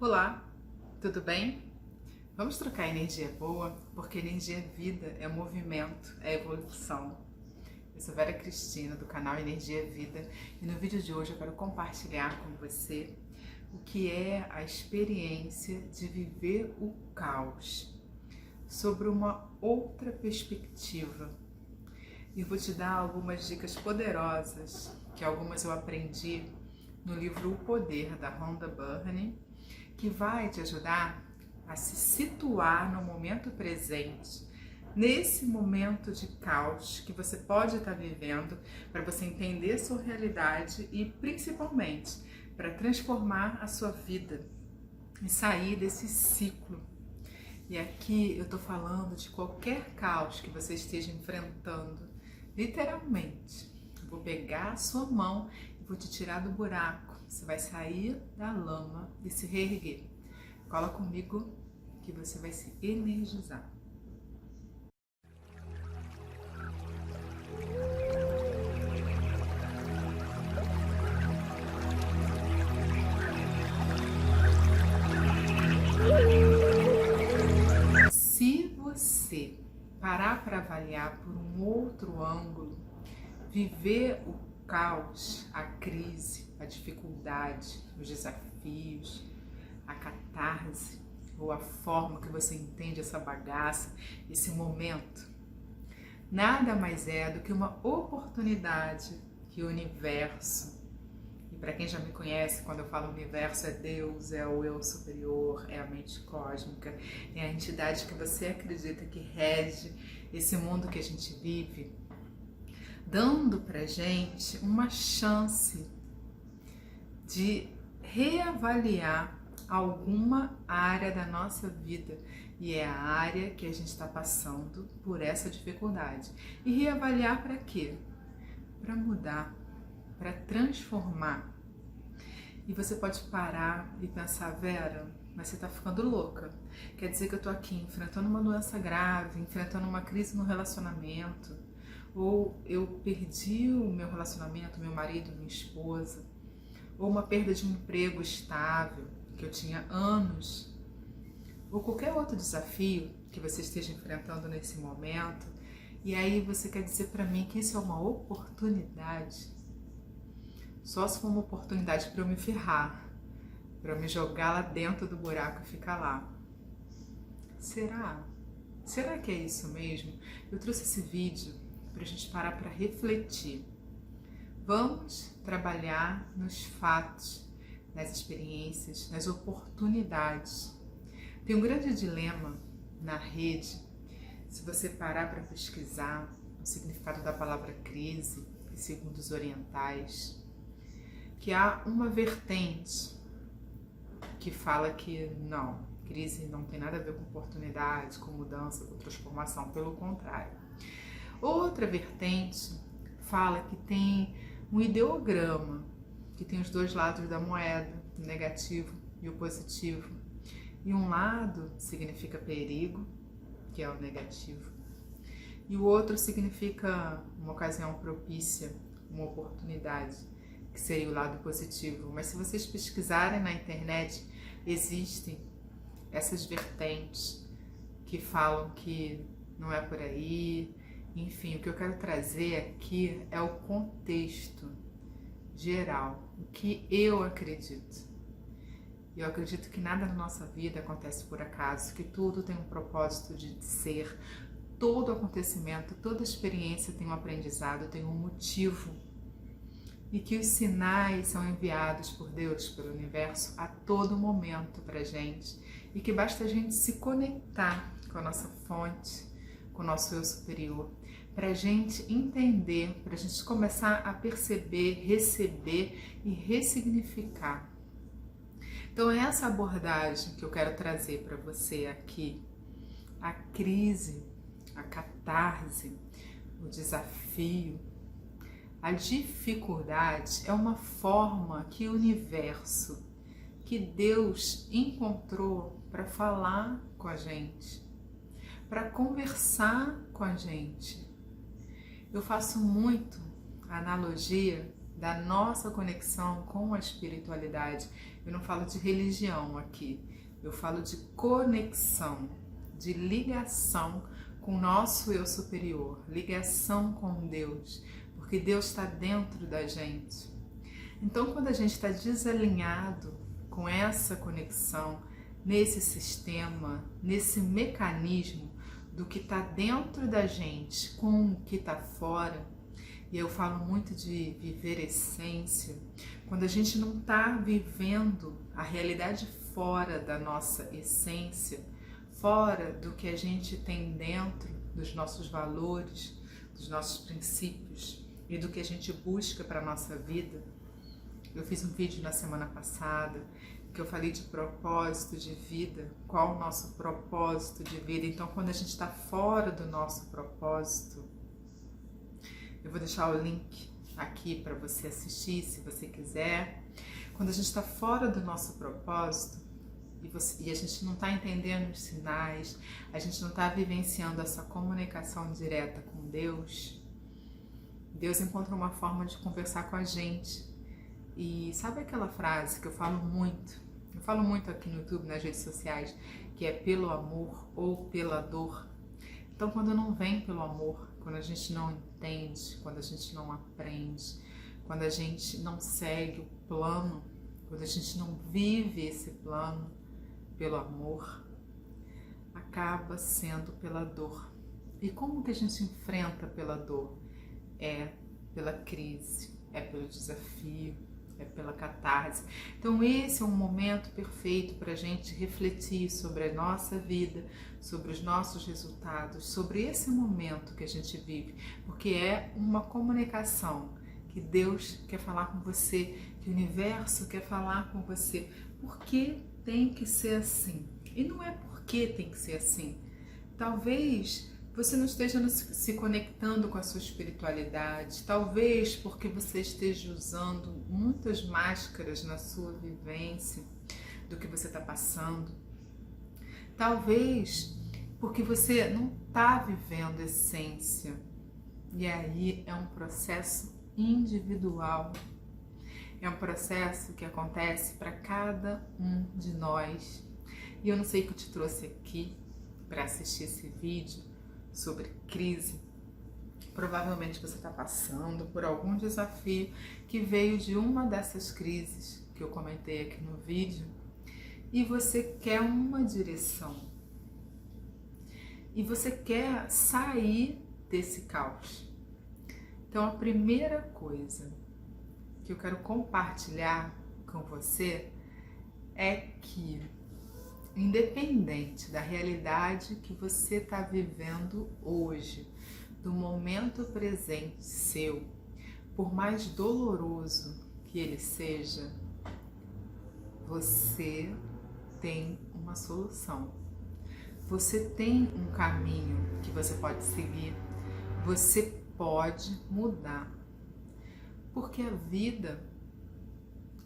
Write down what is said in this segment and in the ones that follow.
Olá, tudo bem? Vamos trocar energia boa, porque energia é vida, é movimento, é evolução. Eu sou Vera Cristina, do canal Energia Vida, e no vídeo de hoje eu quero compartilhar com você o que é a experiência de viver o caos, sobre uma outra perspectiva. E vou te dar algumas dicas poderosas, que algumas eu aprendi no livro O Poder, da Rhonda Byrne, que vai te ajudar a se situar no momento presente, nesse momento de caos que você pode estar vivendo, para você entender a sua realidade e principalmente para transformar a sua vida e sair desse ciclo. E aqui eu estou falando de qualquer caos que você esteja enfrentando, literalmente. Eu vou pegar a sua mão e vou te tirar do buraco. Você vai sair da lama e se reerguer. Cola comigo que você vai se energizar. Se você parar para avaliar por um outro ângulo, viver o caos, a crise, a dificuldade, os desafios, a catarse, ou a forma que você entende essa bagaça, esse momento, nada mais é do que uma oportunidade que o universo, e para quem já me conhece, quando eu falo universo, é Deus, é o eu superior, é a mente cósmica, é a entidade que você acredita que rege esse mundo que a gente vive, dando pra gente uma chance de reavaliar alguma área da nossa vida, e é a área que a gente está passando por essa dificuldade. E reavaliar para quê? Para mudar, para transformar. E você pode parar e pensar, Vera, mas você está ficando louca. Quer dizer que eu estou aqui enfrentando uma doença grave, enfrentando uma crise no relacionamento, ou eu perdi o meu relacionamento, meu marido, minha esposa, ou uma perda de um emprego estável, que eu tinha anos, ou qualquer outro desafio que você esteja enfrentando nesse momento, e aí você quer dizer para mim que isso é uma oportunidade? Só se for uma oportunidade para eu me ferrar, para eu me jogar lá dentro do buraco e ficar lá. Será? Será que é isso mesmo? Eu trouxe esse vídeo para a gente parar para refletir. Vamos trabalhar nos fatos, nas experiências, nas oportunidades. Tem um grande dilema na rede, se você parar para pesquisar o significado da palavra crise, segundo os orientais, que há uma vertente que fala que não, crise não tem nada a ver com oportunidade, com mudança, com transformação, pelo contrário. Outra vertente fala que tem um ideograma, que tem os dois lados da moeda, o negativo e o positivo. E um lado significa perigo, que é o negativo, e o outro significa uma ocasião propícia, uma oportunidade, que seria o lado positivo. Mas se vocês pesquisarem na internet, existem essas vertentes que falam que não é por aí. Enfim, o que eu quero trazer aqui é o contexto geral, o que eu acredito. Eu acredito que nada na nossa vida acontece por acaso, que tudo tem um propósito de ser, todo acontecimento, toda experiência tem um aprendizado, tem um motivo, e que os sinais são enviados por Deus, pelo universo, a todo momento pra gente, e que basta a gente se conectar com a nossa fonte, com o nosso eu superior, para a gente entender, para a gente começar a perceber, receber e ressignificar. Então é essa abordagem que eu quero trazer para você aqui. A crise, a catarse, o desafio, a dificuldade é uma forma que o universo, que Deus encontrou para falar com a gente, para conversar com a gente. Eu faço muito a analogia da nossa conexão com a espiritualidade. Eu não falo de religião aqui, eu falo de conexão, de ligação com o nosso eu superior, ligação com Deus, porque Deus está dentro da gente. Então, quando a gente está desalinhado com essa conexão, nesse sistema, nesse mecanismo do que está dentro da gente com o que está fora, e eu falo muito de viver essência, quando a gente não está vivendo a realidade fora da nossa essência, fora do que a gente tem dentro, dos nossos valores, dos nossos princípios e do que a gente busca para a nossa vida. Eu fiz um vídeo na semana passada que eu falei de propósito de vida, qual o nosso propósito de vida. Então, quando a gente está fora do nosso propósito, eu vou deixar o link aqui para você assistir, se você quiser. Quando a gente está fora do nosso propósito e a gente não está entendendo os sinais, a gente não está vivenciando essa comunicação direta com Deus, Deus encontra uma forma de conversar com a gente. E sabe aquela frase que eu falo muito aqui no YouTube, nas redes sociais, que é pelo amor ou pela dor? Então, quando não vem pelo amor, quando a gente não entende, quando a gente não aprende, quando a gente não segue o plano, quando a gente não vive esse plano pelo amor, acaba sendo pela dor. E como que a gente enfrenta pela dor? É pela crise, é pelo desafio, é pela catarse. Então esse é um momento perfeito para a gente refletir sobre a nossa vida, sobre os nossos resultados, sobre esse momento que a gente vive, porque é uma comunicação que Deus quer falar com você, que o universo quer falar com você. Por que tem que ser assim? E não é porque tem que ser assim. Talvez você não esteja se conectando com a sua espiritualidade, talvez porque você esteja usando muitas máscaras na sua vivência do que você está passando, talvez porque você não está vivendo essência, e aí é um processo individual, é um processo que acontece para cada um de nós, e eu não sei o que eu te trouxe aqui para assistir esse vídeo sobre crise. Provavelmente você está passando por algum desafio que veio de uma dessas crises que eu comentei aqui no vídeo e você quer uma direção e você quer sair desse caos. Então a primeira coisa que eu quero compartilhar com você é que, independente da realidade que você está vivendo hoje, do momento presente seu, por mais doloroso que ele seja, você tem uma solução. Você tem um caminho que você pode seguir, você pode mudar. Porque a vida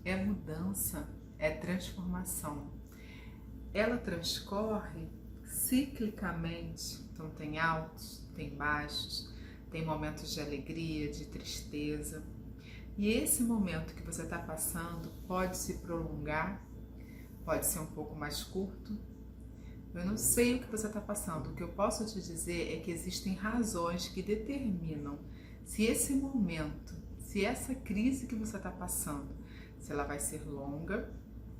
é mudança, é transformação. Ela transcorre ciclicamente, então tem altos, tem baixos, tem momentos de alegria, de tristeza. E esse momento que você está passando pode se prolongar, pode ser um pouco mais curto. Eu não sei o que você está passando, o que eu posso te dizer é que existem razões que determinam se esse momento, se essa crise que você está passando, se ela vai ser longa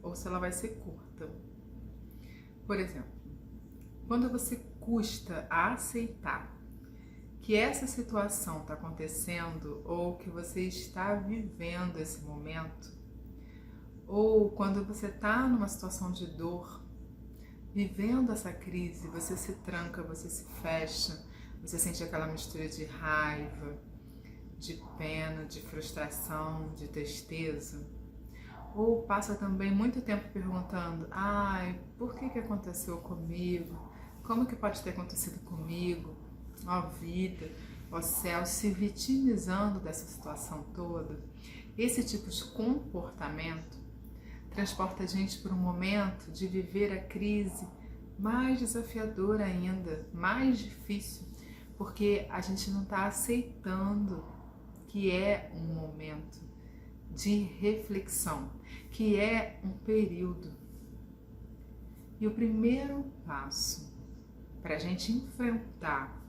ou se ela vai ser curta. Por exemplo, quando você custa a aceitar que essa situação está acontecendo ou que você está vivendo esse momento, ou quando você está numa situação de dor, vivendo essa crise, você se tranca, você se fecha, você sente aquela mistura de raiva, de pena, de frustração, de tristeza. Ou passa também muito tempo perguntando, por que aconteceu comigo? Como que pode ter acontecido comigo? Ó vida, ó céu, se vitimizando dessa situação toda. Esse tipo de comportamento transporta a gente para um momento de viver a crise mais desafiadora ainda, mais difícil, porque a gente não está aceitando que é um momento de reflexão, que é um período. E o primeiro passo para a gente enfrentar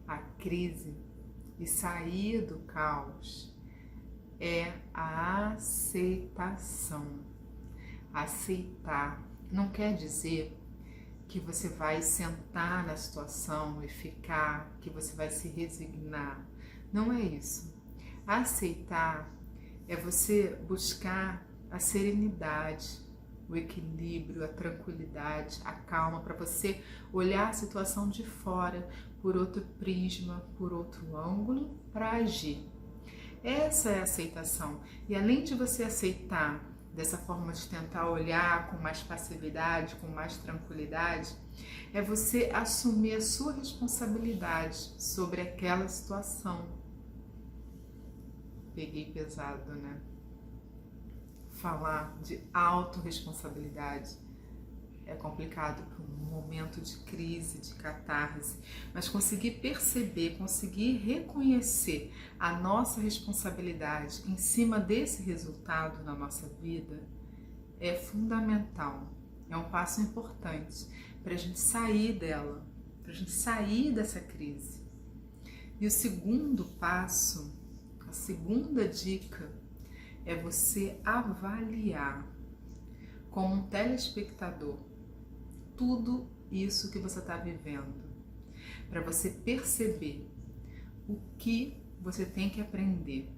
a crise e sair do caos é a aceitação. Aceitar não quer dizer que você vai sentar na situação e ficar, que você vai se resignar. Não é isso. Aceitar é você buscar a serenidade, o equilíbrio, a tranquilidade, a calma, para você olhar a situação de fora, por outro prisma, por outro ângulo, para agir. Essa é a aceitação. E além de você aceitar dessa forma de tentar olhar com mais passividade, com mais tranquilidade, é você assumir a sua responsabilidade sobre aquela situação. Peguei pesado, né? Falar de autorresponsabilidade é complicado para um momento de crise, de catarse, mas conseguir perceber, conseguir reconhecer a nossa responsabilidade em cima desse resultado na nossa vida é fundamental, é um passo importante para a gente sair dela, para a gente sair dessa crise. E o segundo passo, a segunda dica, é você avaliar como um telespectador tudo isso que você está vivendo, para você perceber o que você tem que aprender.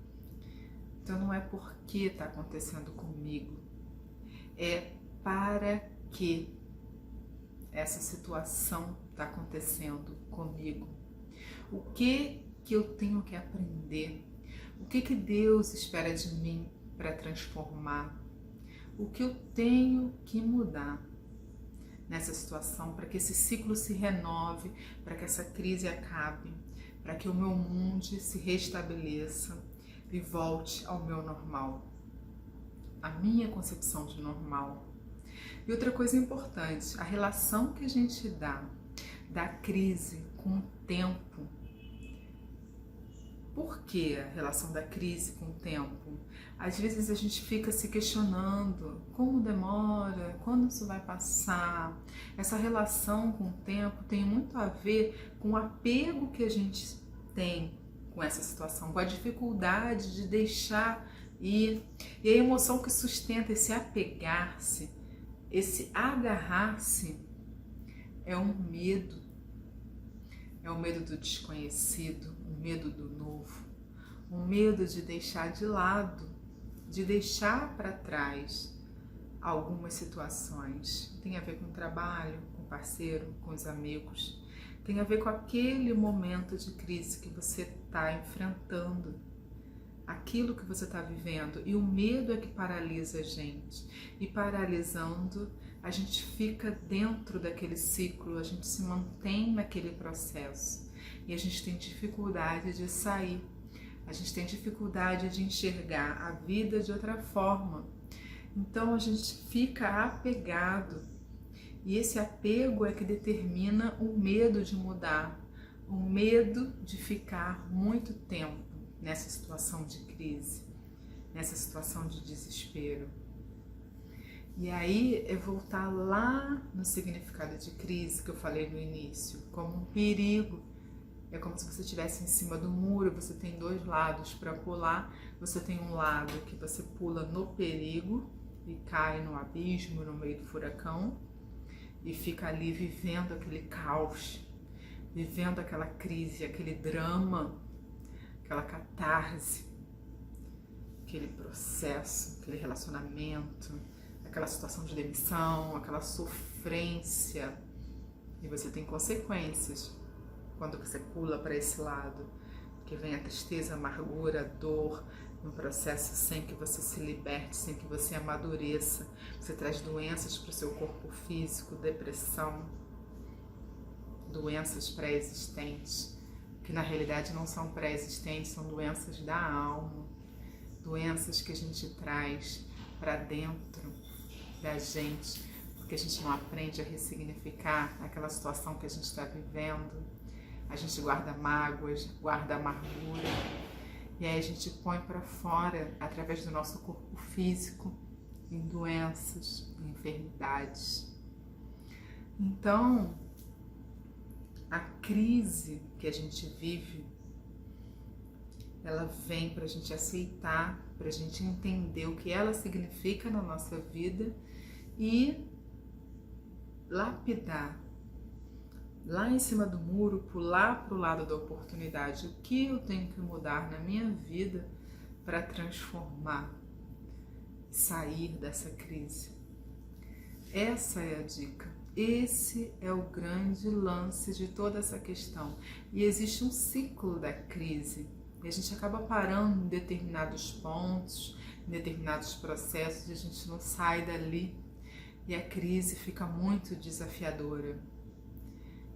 Então não é porque está acontecendo comigo, é para que essa situação está acontecendo comigo. O que eu tenho que aprender? O que Deus espera de mim para transformar? O que eu tenho que mudar nessa situação para que esse ciclo se renove, para que essa crise acabe, para que o meu mundo se restabeleça e volte ao meu normal, a minha concepção de normal. E outra coisa importante, a relação que a gente dá da crise com o tempo. Por que a relação da crise com o tempo? Às vezes a gente fica se questionando como demora, quando isso vai passar. Essa relação com o tempo tem muito a ver com o apego que a gente tem com essa situação, com a dificuldade de deixar ir. E a emoção que sustenta esse apegar-se, esse agarrar-se, é um medo. É o medo do desconhecido, o medo do novo, o medo de deixar de lado, de deixar para trás algumas situações. Tem a ver com o trabalho, com o parceiro, com os amigos. Tem a ver com aquele momento de crise que você está enfrentando, aquilo que você está vivendo. E o medo é que paralisa a gente. E paralisando, a gente fica dentro daquele ciclo, a gente se mantém naquele processo. E a gente tem dificuldade de sair. A gente tem dificuldade de enxergar a vida de outra forma. Então a gente fica apegado. E esse apego é que determina o medo de mudar, o medo de ficar muito tempo nessa situação de crise, nessa situação de desespero. E aí é voltar lá no significado de crise que eu falei no início, como um perigo. É como se você estivesse em cima do muro, você tem dois lados para pular. Você tem um lado que você pula no perigo e cai no abismo, no meio do furacão, e fica ali vivendo aquele caos, vivendo aquela crise, aquele drama, aquela catarse, aquele processo, aquele relacionamento, aquela situação de demissão, aquela sofrência. E você tem consequências quando você pula para esse lado, que vem a tristeza, a amargura, a dor, um processo sem que você se liberte, sem que você amadureça. Você traz doenças para o seu corpo físico, depressão, doenças pré-existentes, que na realidade não são pré-existentes, são doenças da alma, doenças que a gente traz para dentro da gente, porque a gente não aprende a ressignificar aquela situação que a gente está vivendo. A gente guarda mágoas, guarda amargura. E aí a gente põe para fora através do nosso corpo físico, em doenças, em enfermidades. Então, a crise que a gente vive, ela vem para a gente aceitar, para a gente entender o que ela significa na nossa vida e lapidar lá em cima do muro, pular para o lado da oportunidade. O que eu tenho que mudar na minha vida para transformar, sair dessa crise? Essa é a dica. Esse é o grande lance de toda essa questão. E existe um ciclo da crise. E a gente acaba parando em determinados pontos, em determinados processos, e a gente não sai dali. E a crise fica muito desafiadora.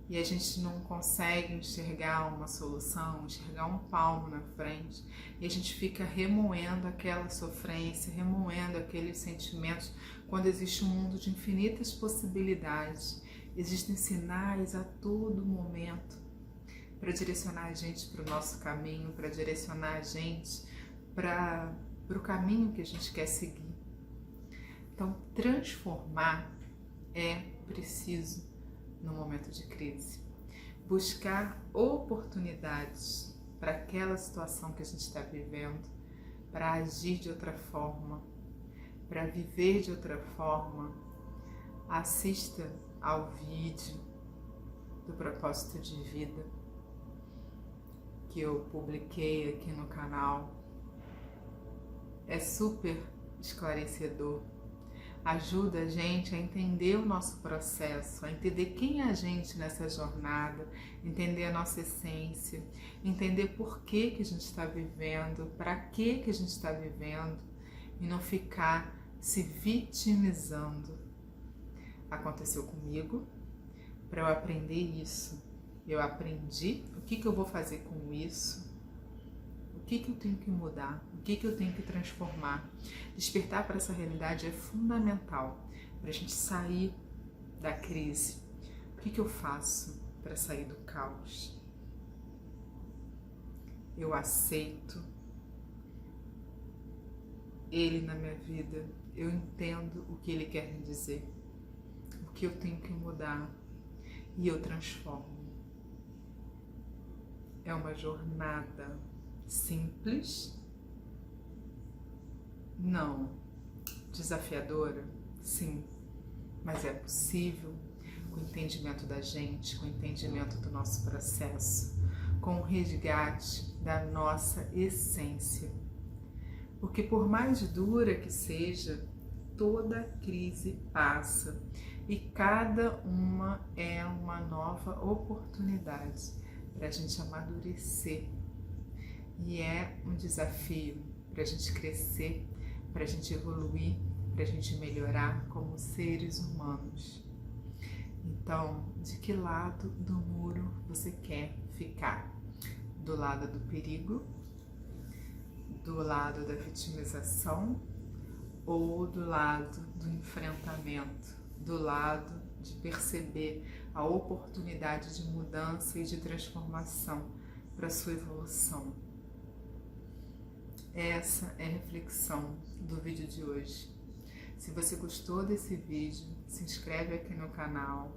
E a gente não consegue enxergar uma solução, enxergar um palmo na frente. E a gente fica remoendo aquela sofrência, remoendo aqueles sentimentos, quando existe um mundo de infinitas possibilidades. Existem sinais a todo momento para direcionar a gente para o nosso caminho, para direcionar a gente para o caminho que a gente quer seguir. Então, transformar é preciso no momento de crise. Buscar oportunidades para aquela situação que a gente está vivendo, para agir de outra forma, para viver de outra forma. Assista ao vídeo do propósito de vida que eu publiquei aqui no canal. É super esclarecedor. Ajuda a gente a entender o nosso processo, a entender quem é a gente nessa jornada, entender a nossa essência, entender por que a gente está vivendo, para que a gente está vivendo e não ficar se vitimizando. Aconteceu comigo, para eu aprender isso. Eu aprendi o que eu vou fazer com isso, o que eu tenho que mudar, o que eu tenho que transformar. Despertar para essa realidade é fundamental para a gente sair da crise. O que eu faço para sair do caos? Eu aceito ele na minha vida, eu entendo o que ele quer me dizer, o que eu tenho que mudar e eu transformo. É uma jornada simples? Não. Desafiadora? Sim. Mas é possível com o entendimento da gente, com o entendimento do nosso processo, com o resgate da nossa essência. Porque por mais dura que seja, toda crise passa e cada uma é uma nova oportunidade para a gente amadurecer. E é um desafio para a gente crescer, para a gente evoluir, para a gente melhorar como seres humanos. Então, de que lado do muro você quer ficar? Do lado do perigo? Do lado da vitimização? Ou do lado do enfrentamento? Do lado de perceber a oportunidade de mudança e de transformação para a sua evolução. Essa é a reflexão do vídeo de hoje. Se você gostou desse vídeo, se inscreve aqui no canal,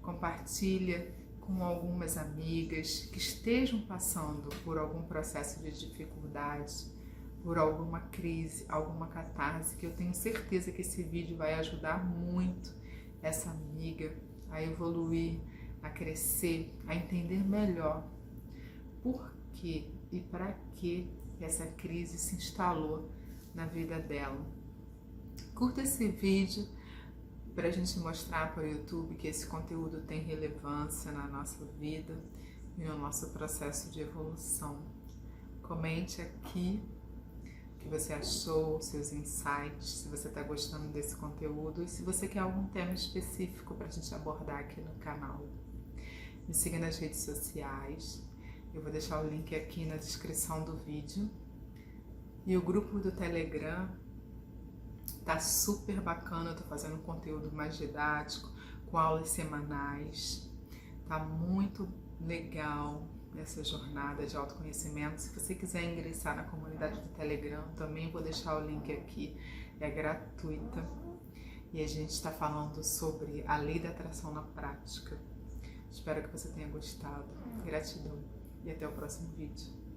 compartilha com algumas amigas que estejam passando por algum processo de dificuldade, por alguma crise, alguma catarse, que eu tenho certeza que esse vídeo vai ajudar muito essa amiga a evoluir, a crescer, a entender melhor por que e para que essa crise se instalou na vida dela. Curta esse vídeo para a gente mostrar para o YouTube que esse conteúdo tem relevância na nossa vida e no nosso processo de evolução. Comente aqui o que você achou, seus insights, se você está gostando desse conteúdo e se você quer algum tema específico para a gente abordar aqui no canal. Me siga nas redes sociais, eu vou deixar o link aqui na descrição do vídeo. E o grupo do Telegram tá super bacana, eu tô fazendo um conteúdo mais didático, com aulas semanais, tá muito legal, essa jornada de autoconhecimento. Se você quiser ingressar na comunidade do Telegram, também vou deixar o link aqui, é gratuita. E a gente está falando sobre a lei da atração na prática. Espero que você tenha gostado. Gratidão e até o próximo vídeo.